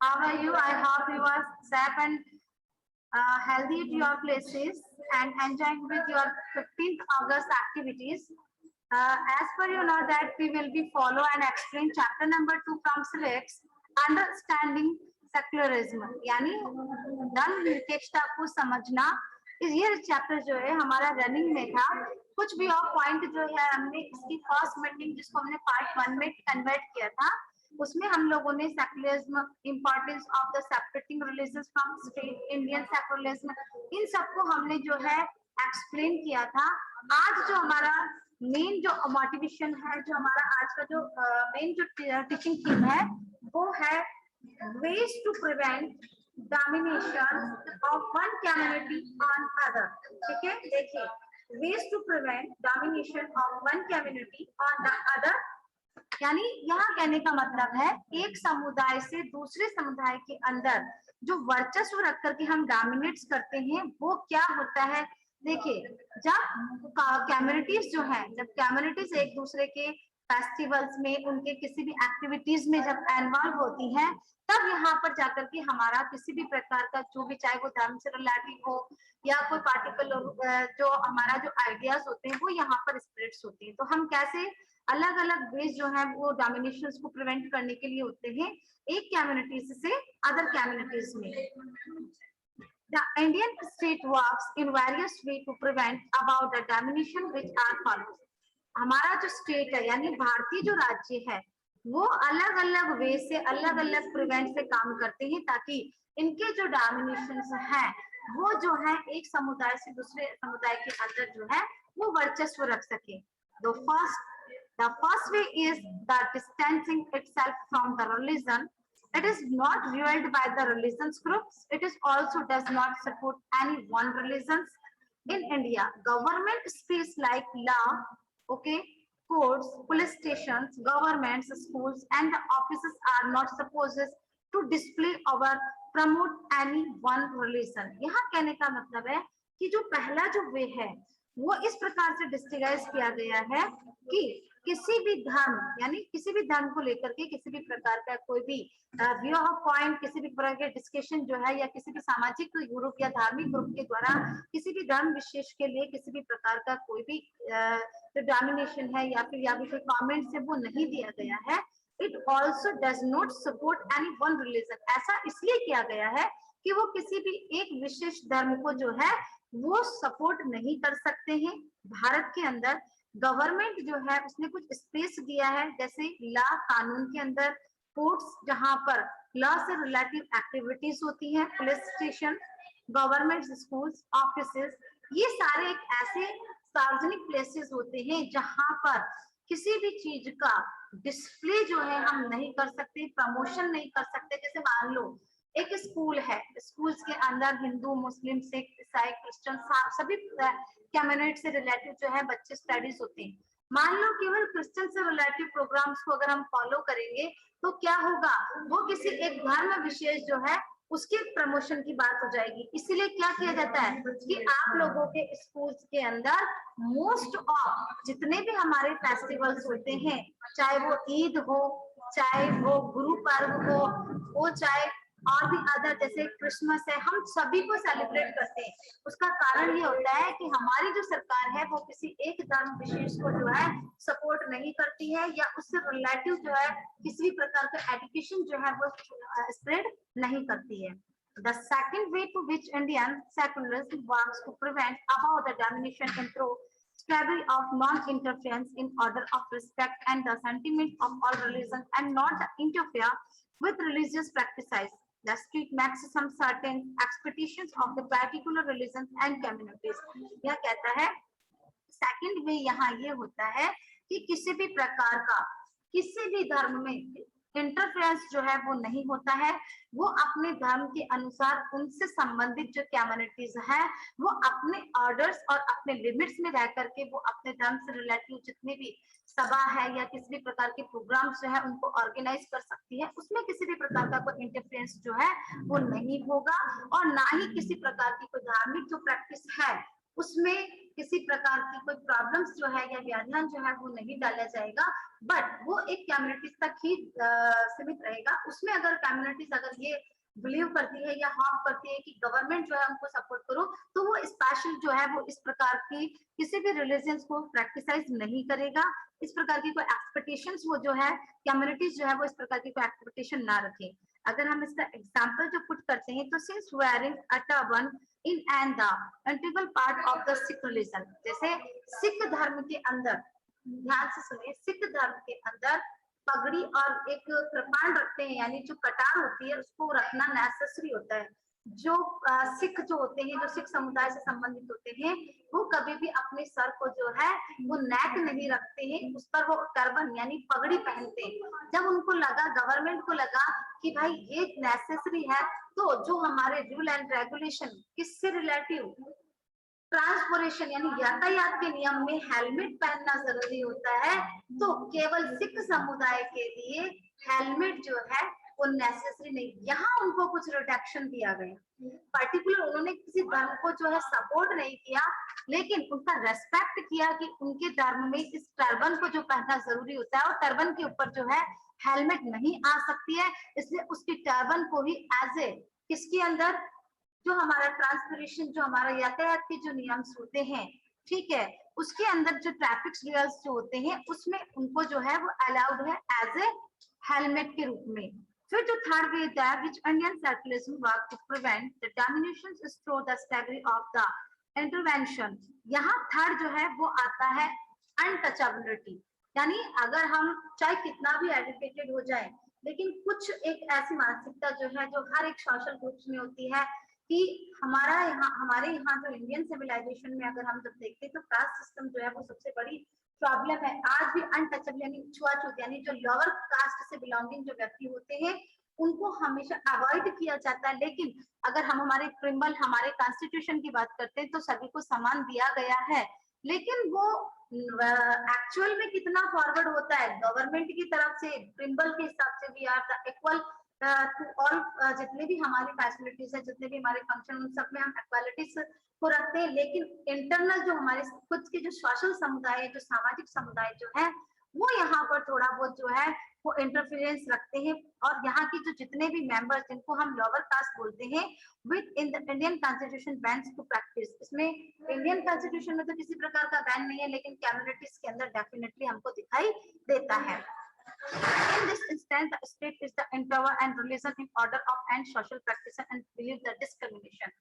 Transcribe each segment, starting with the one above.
How are you? I hope you are safe and healthy at your places and enjoying with your 15th August activities. As per you know that we will be follow and explain chapter number 2 from civics, understanding secularism. यानी धर्म निरपेक्षता को समझना. ये chapter जो है हमारा running में था. कुछ भी और पॉइंट जो है हमने इसकी फर्स्ट मीटिंग जिसको हमने पार्ट 1 में कन्वर्ट किया था, उसमें हम लोगों ने secularism, importance of the separating religious from state, Indian secularism, इन सबको हमने जो है एक्सप्लेन किया था. आज जो हमारा मेन जो मोटिवेशन है, जो हमारा आज का जो मेन जो टीचिंग थीम है वो है ways to prevent domination of one community on other. ठीक है, देखिए ways to prevent domination of one community on the other. यानी यहाँ कहने का मतलब है एक समुदाय से दूसरे समुदाय के अंदर जो वर्चस्व रख करके हम डोमिनेट करते हैं वो क्या होता है. देखिए जब कम्युनिटीज जो है, जब कम्युनिटीज एक दूसरे के फेस्टिवल्स में, उनके किसी भी एक्टिविटीज में जब इन्वॉल्व होती हैं, तब यहाँ पर जाकर के हमारा किसी भी प्रकार का जो भी, चाहे वो धर्म से रिलेटेड हो या कोई पार्टिकुलर जो हमारा जो आइडियाज होते हैं वो यहाँ पर स्प्रेड्स होते हैं. तो हम कैसे अलग अलग वेज जो है वो डोमिनेशन को प्रिवेंट करने के लिए होते हैं एक कम्युनिटीज से अदर कम्युनिटीज में. The Indian state works in various ways to prevent about the domination which are follows. हमारा जो स्टेट है यानी भारतीय जो राज्य है वो अलग अलग वे से, अलग अलग प्रिवेंट से काम करते हैं ताकि इनके जो डोमिनेशंस हैं वो जो है एक समुदाय से दूसरे समुदाय के अंदर जो है वो वर्चस्व रख सके. The first way is the distancing itself from the religion. It is not ruled by the religions groups. It is also does not support any one religions. In India, government space like law, okay, courts, police stations, governments, schools, and the offices are not supposed to display or promote any one religion. यहाँ कहने का मतलब है कि जो पहला जो वे है वो इस प्रकार से डिस्टिगाइज किया गया है कि किसी भी धर्म यानी किसी भी धर्म को लेकर के किसी भी प्रकार का कोई भी व्यू ऑफ पॉइंट, किसी भी प्रकार के डिस्कशन जो है या किसी भी सामाजिक ग्रुप या धार्मिक ग्रुप के द्वारा किसी भी धर्म विशेष के लिए किसी भी प्रकार का कोई भी जो डोमिनेशन है या फिर कोई कमेंट्स है वो नहीं दिया गया है. It also does not support any one religion. ऐसा इसलिए किया गया है कि वो किसी भी एक विशेष धर्म को जो है वो सपोर्ट नहीं कर सकते हैं. भारत के अंदर गवर्नमेंट जो है उसने कुछ स्पेस दिया है, जैसे लॉ, कानून के अंदर, कोर्ट्स जहां पर लॉ से रिलेटेड एक्टिविटीज होती हैं, police station, government schools, offices, ये सारे एक ऐसे सार्वजनिक प्लेसेस होते हैं जहां पर किसी भी चीज का डिस्प्ले जो है हम नहीं कर सकते, प्रमोशन नहीं कर सकते. जैसे मान लो एक स्कूल है, स्कूल्स के अंदर हिंदू, मुस्लिम, सिख, ईसाई, क्रिश्चियन सभी कम्युनिटी से रिलेटेड जो है बच्चे स्टडीज होते हैं. मान लो केवल क्रिश्चियन से रिलेटेड प्रोग्राम्स को अगर हम फॉलो करेंगे तो क्या होगा, वो किसी एक धर्म विशेष जो है उसके प्रमोशन की बात हो जाएगी. इसीलिए क्या किया जाता है कि आप लोगों के स्कूल्स के अंदर मोस्ट ऑफ जितने भी हमारे फेस्टिवल्स होते हैं, चाहे वो ईद हो, चाहे वो गुरु पर्व हो, वो चाहे और भी अदर जैसे क्रिसमस है, हम सभी को सेलिब्रेट करते हैं. उसका कारण ये होता है कि हमारी जो सरकार है वो किसी एक धर्म विशेष को जो है सपोर्ट नहीं करती है या उससे रिलेटिव जो है किसी भी प्रकार का एजुकेशन जो है वो स्प्रेड नहीं करती है. The second way to which Indian secularism works to prevent about the domination and through strategy of non-interference in order of respect and the sentiment of all religions and not interfere with religious practices. The state makes some certain expectations of the particular religions and communities. यह कहता है second वे यहाँ ये होता है कि किसी भी प्रकार का किसी भी धर्म में इंटरफेरेंस जो है वो नहीं होता है. वो अपने धर्म के अनुसार उनसे संबंधित जो कम्युनिटीज है वो अपने ऑर्डर्स और अपने लिमिट्स में रह करके वो अपने धर्म से रिलेटेड जितने भी सभा है या किसी भी प्रकार के प्रोग्राम्स जो है उनको ऑर्गेनाइज कर सकती है. उसमें किसी भी प्रकार का कोई इंटरफेरेंस जो है वो नहीं होगा और ना ही किसी प्रकार की कोई धार्मिक जो प्रैक्टिस है उसमें किसी प्रकार की कोई प्रॉब्लम्स जो है या व्याधियान जो है वो नहीं डाला जाएगा, बट वो एक कम्युनिटीज तक ही सीमित रहेगा। उसमें अगर कम्युनिटीज अगर ये बिलीव करती है या हार्म करती है कि गवर्नमेंट जो है उनको सपोर्ट करो, तो वो स्पेशल जो है वो इस प्रकार की किसी भी रिलीजन को प्रैक्टिसाइज नहीं करेगा। इस प्रकार की कोई एक्सपेक्टेशंस वो जो है कम्युनिटीज जो है वो इस प्रकार की कोई एक्सपेक्टेशन ना रखे। अगर हम इसका एग्जांपल जो पुट करते हैं तो since wearing a turban in and the integral part of the Sikh religion, जैसे सिख धर्म के अंदर, ध्यान से सुनिए, सिख धर्म के अंदर पगड़ी और एक कृपाण रखते हैं, यानी जो कटार होती है उसको रखना नेसेसरी होता है। जो सिख जो होते हैं, जो सिख समुदाय से संबंधित होते हैं, वो कभी भी अपने सर को जो है वो नेक नहीं रखते हैं, उस पर वो टर्बन यानी पगड़ी पहनते हैं। जब उनको लगा, गवर्नमेंट को लगा कि भाई ये नेसेसरी है, तो जो हमारे रूल एंड रेगुलेशन किससे रिलेटिव, ट्रांसपोर्टेशन यानी यातायात के नियम में हेलमेट पहनना जरूरी होता है, तो केवल सिख समुदाय के लिए हेलमेट जो है वो नेसेसरी नहीं। यहाँ उनको कुछ रिडक्शन दिया गया, पर्टिकुलर उन्होंने किसी धर्म को जो है सपोर्ट नहीं किया, लेकिन उनका रेस्पेक्ट किया कि उनके धर्म में इस टर्बन को जो पहनना जरूरी होता है, और टर्बन के ऊपर जो है हेलमेट नहीं आ सकती है, इसलिए उसकी टर्बन को ही एज ए किसके अंदर, जो हमारा ट्रांसपोर्टेशन, जो हमारा यातायात के जो नियम होते हैं, ठीक है, उसके अंदर जो ट्रैफिक रूल्स जो होते हैं उसमें उनको जो है वो अलाउड है एज ए हेलमेट के रूप में। फिर जो थर्ड वे था which Indian circulation work to prevent the domination through the स्टैगरी ऑफ द इंटरवेंशन। यहाँ थर्ड जो है वो आता है अनटचेबिलिटी, यानी अगर हम चाहे कितना भी एजुकेटेड हो जाए, लेकिन कुछ एक ऐसी मानसिकता जो है जो हर एक सोशल ग्रुप्स में होती है कि हमारे यहाँ जो इंडियन सिविलाइजेशन में अगर हम जब देखते हैं तो कास्ट सिस्टम जो है वो सबसे बड़ी प्रॉब्लम है। आज भी अनटचेबल यानी छुआछूत, यानी जो लोअर कास्ट से बिलोंगिंग जो व्यक्ति होते हैं उनको हमेशा अवॉइड किया जाता है। लेकिन अगर हम हमारे क्रिमिनल, हमारे कॉन्स्टिट्यूशन की बात करते हैं तो सभी को समान दिया गया है, लेकिन वो एक्चुअल में कितना फॉरवर्ड होता है गवर्नमेंट की तरफ से, क्रिमिनल के हिसाब से भी are the equal to all, जितने भी हमारी फैसिलिटीज है, जितने भी हमारे फंक्शन, उन सब में हम इक्वालिटीज को रखते हैं। लेकिन इंटरनल जो हमारे खुद के जो सोशल समुदाय, जो सामाजिक समुदाय जो है, वो यहाँ पर थोड़ा बहुत जो है वो इंटरफेरेंस रखते हैं। और यहाँ की जो जितने भी मेंबर्स जिनको हम लोअर कास्ट बोलते हैं, within the Indian constitution bans to practice, इसमें इंडियन कॉन्स्टिट्यूशन में तो किसी प्रकार का बैन नहीं है, लेकिन कम्युनिटीज के अंदर डेफिनेटली हमको दिखाई देता है। In this instance, the state is the interval and religion in order of and social practice and believe the discrimination.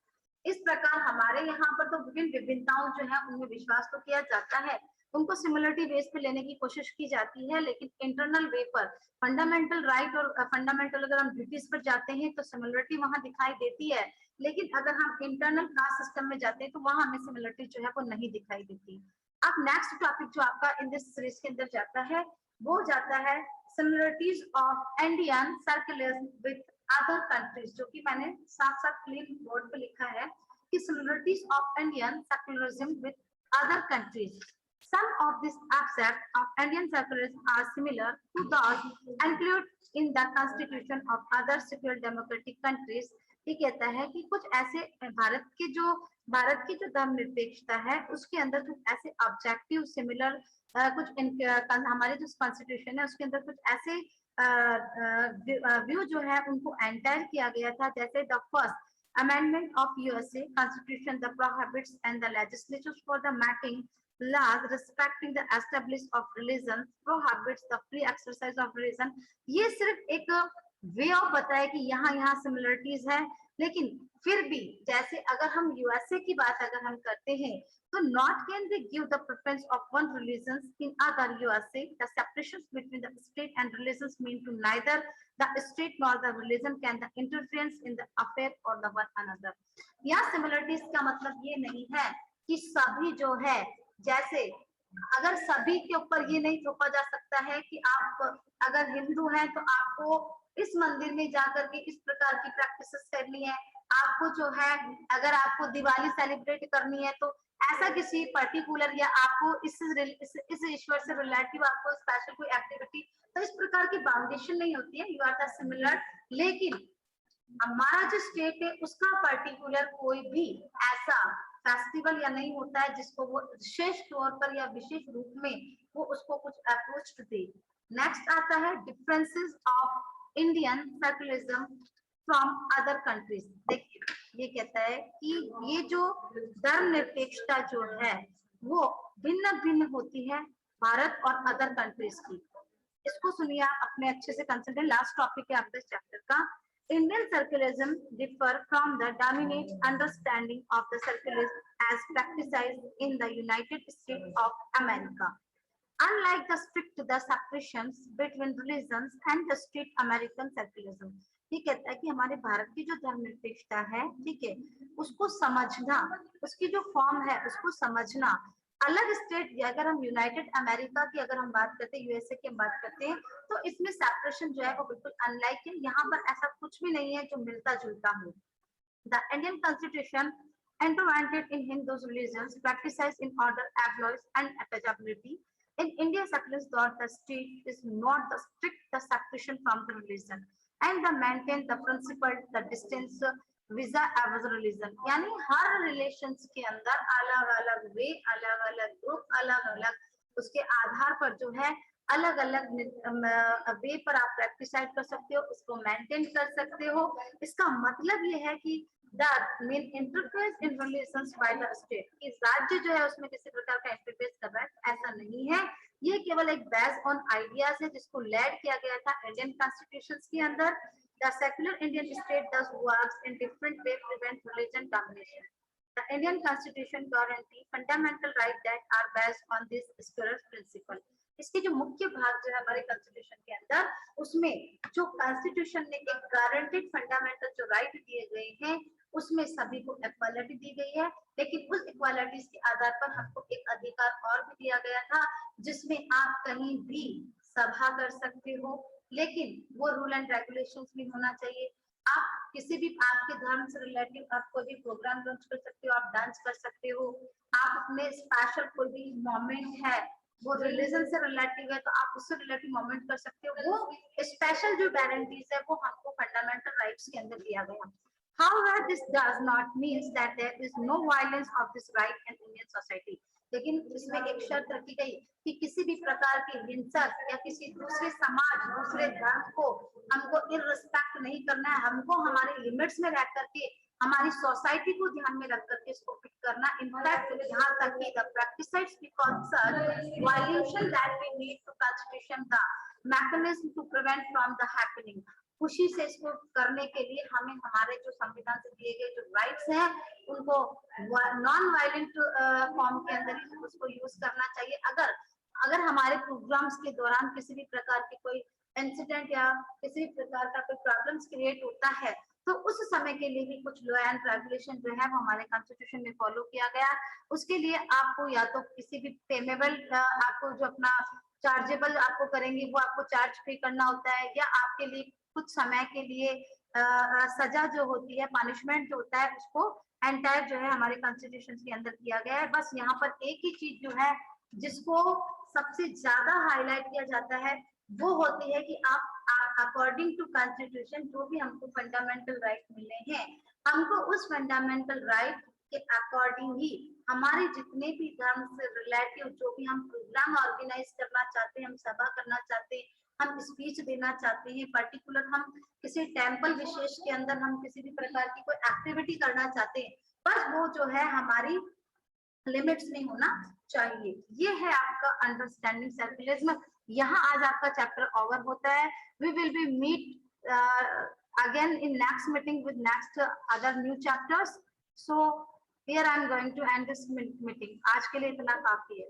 इस प्रकार हमारे यहाँ पर तो विभिन्न विभिन्नताओं जो है उनमें विश्वास तो किया जाता है, उनको सिमिलरिटी बेस पे लेने की कोशिश की जाती है, लेकिन इंटरनल वे पर फंडामेंटल राइट और फंडामेंटल, अगर हम ड्यूटीज पर जाते हैं तो सिमिलरिटी वहां दिखाई देती है, लेकिन अगर हम इंटरनल कास्ट सिस्टम में जाते हैं तो वहां हमें सिमिलरिटी जो है वो नहीं दिखाई देती। अब नेक्स्ट टॉपिक जो आपका इन दिस सीरीज के अंदर जाता है वो जाता है similarities of Indian circularism with other countries, जो कि मैंने साफ साफ क्लीन बोर्ड पे लिखा है कि similarities of Indian circularism with other countries. Some of these aspects of Indian circularism are similar to those included in the constitution of other secular democratic countries. ये कहता है कि कुछ ऐसे भारत की जो धर्मनिरपेक्षता है उसके अंदर कुछ ऐसे ऑब्जेक्टिव सिमिलर कुछ हमारे जो कॉन्स्टिट्यूशन है उसके अंदर कुछ ऐसे व्यू जो है उनको एंटर किया गया था, जैसे the first amendment of USA constitution the prohibits and the legislatures for the making laws respecting the establishment of religion prohibits the free exercise of religion। ये सिर्फ एक वे ऑफ बताया कि यहाँ सिमिलरिटीज है, लेकिन फिर भी जैसे अगर हम यूएसए की बात अगर हम करते हैं तो not can they give the preference of one religion in other USA, the separations between the state and religions mean to neither the state nor the religion can the interference in the affair or the one another। यहाँ similarities का मतलब ये नहीं है कि सभी जो है, जैसे अगर सभी के ऊपर ये नहीं थोपा जा सकता है कि आप अगर हिंदू हैं तो आपको इस मंदिर में जाकर के इस प्रकार की प्रैक्टिसेस करनी है, आपको जो है अगर आपको दिवाली सेलिब्रेट करनी है तो ऐसा किसी पर्टिकुलर, या आपको इस ईश्वर से रिलेटिव आपको स्पेशल कोई एक्टिविटी, तो इस प्रकार की बाउंडेशन नहीं होती है, यू आर द सिमिलर। लेकिन हमारा जो स्टेट है उसका पर्टिकुलर कोई भी ऐसा फेस्टिवल या नहीं होता है जिसको वो विशेष तौर पर या विशेष रूप में वो उसको कुछ अप्रोच दे। नेक्स्ट आता है differences of Indian secularism from other countries. देखिए ये कहता है कि ये जो धर्मनिरपेक्षता जो है वो भिन्न भिन्न होती है भारत और अदर कंट्रीज की। इसको सुनिए आप अपने अच्छे से कंसिडर। लास्ट टॉपिक है आपके चैप्टर का। Indian secularism differ from the dominant understanding of the secularism as practiced in the United States of America. Unlike the strict the separations between religions and the strict American secularism, ये कहता है कि हमारे भारत की जो धर्मनिरपेक्षता है, ठीक है, उसको समझना, उसकी जो फॉर्म है उसको समझना, अलग स्टेट अगर हम यूनाइटेड अमेरिका की अगर हम बात करते हैं, यूएसए की हम बात करते हैं, तो इसमें सेपरेशन जो है वो बिल्कुल अनलाइक है। यहाँ पर ऐसा कुछ भी नहीं है जो मिलता जुलता हो। The Indian constitution intertwined in Hindu's religions, practiced in order, abloys, and attachability. In India, secularists thought the state is not the strict the separation from the religion, and the maintain the principle the distance visa as religion. यानी हर relations के अंदर अलग अलग वे, अलग अलग group, अलग अलग उसके आधार पर जो है अलग अलग वे पर आप प्रैक्टिसाइड कर सकते हो, उसको मेंटेन कर सकते हो। इसका मतलब ये है कि that mean interference in relations by the state, कि राज्य जो है उसमें किसी प्रकार का इंटरफेस कर रहा है, ऐसा नहीं है। ये केवल एक बेस्ड ऑन आइडियाज है जिसको लेड किया गया था इंडियन कॉन्स्टिट्यूशंस के अंदर। The secular Indian state thus works in different way prevent religion domination. The Indian Constitution guarantee fundamental rights that are based on this secular principle. इसके जो मुख्य भाग जो है हमारे कॉन्स्टिट्यूशन के अंदर, उसमें जो कॉन्स्टिट्यूशन ने एक गारंटेड फंडामेंटल जो राइट दिए गए हैं उसमें सभी को इक्वालिटी दी गई है, लेकिन उस इक्वालिटी के आधार पर हमको एक अधिकार और भी दिया गया था जिसमें आप कहीं भी सभा कर सकते हो, लेकिन वो रूल एंड रेगुलेशंस भी होना चाहिए। आप किसी भी आपके धर्म से रिलेटिव आप कोई भी प्रोग्राम लॉन्च कर सकते हो, आप डांस कर सकते हो, आप अपने स्पेशल कोई भी मोमेंट है वो रिलीजन से रिलेटिव है तो आप उससे रिलेटिव मोमेंट कर सकते हो। वो स्पेशल जो गारंटीज है वो हमको फंडामेंटल राइट्स के अंदर दिया गया। However, this does not mean that there is no violence of this right in Indian society. लेकिन इसमें एक शर्त रखी गई कि किसी भी प्रकार की हिंसक या किसी दूसरे समाज, दूसरे धर्म को हमको इररिस्पेक्ट नहीं करना है। हमको हमारे लिमिट्स में रह करके हमारी सोसाइटी को ध्यान में रख करके इसको फिट करना। इनफैक्ट यहाँ तक कि the practices because violation that we need to constitution the mechanism to prevent from the happening. खुशी से इसको करने के लिए हमें हमारे जो संविधान से दिए गए जो राइट्स हैं उनको नॉन वायलेंट फॉर्म के अंदर ही उसको यूज करना चाहिए। अगर हमारे प्रोग्राम्स के दौरान किसी भी प्रकार की कोई इंसिडेंट या किसी भी प्रकार का कोई प्रॉब्लम्स क्रिएट होता है तो उस समय के लिए भी कुछ लॉ एंड रेगुलेशन जो है वो हमारे कॉन्स्टिट्यूशन में फॉलो किया गया। उसके लिए आपको या तो किसी भी पेमेबल आपको जो अपना चार्जेबल आपको करेंगे वो आपको चार्ज पे करना होता है, या आपके लिए कुछ समय के लिए सजा जो होती है, पनिशमेंट जो होता है, उसको एंटायर जो है हमारे कॉन्स्टिट्यूशन के अंदर किया गया है। बस यहाँ पर एक ही चीज जो है जिसको सबसे ज्यादा हाईलाइट किया जाता है वो होती है कि आप अकॉर्डिंग टू कॉन्स्टिट्यूशन जो भी हमको फंडामेंटल राइट मिले हैं, हमको उस फंडामेंटल राइट के अकॉर्डिंग ही हमारे जितने भी धर्म से रिलेटिव जो भी हम प्रोग्राम ऑर्गेनाइज करना चाहते हैं, हम सभा करना चाहते हैं, हम स्पीच देना चाहते हैं, पर्टिकुलर हम किसी टेम्पल विशेष के अंदर हम किसी भी प्रकार की कोई एक्टिविटी करना चाहते हैं, बस वो जो है हमारी लिमिट्स में होना चाहिए। ये है आपका अंडरस्टैंडिंग सेकुलरिज्म। यहाँ आज आपका चैप्टर ओवर होता है। We will be meet again in next meeting with next other new chapters. So here I am going to end this meeting. आज के लिए इतना काफी है।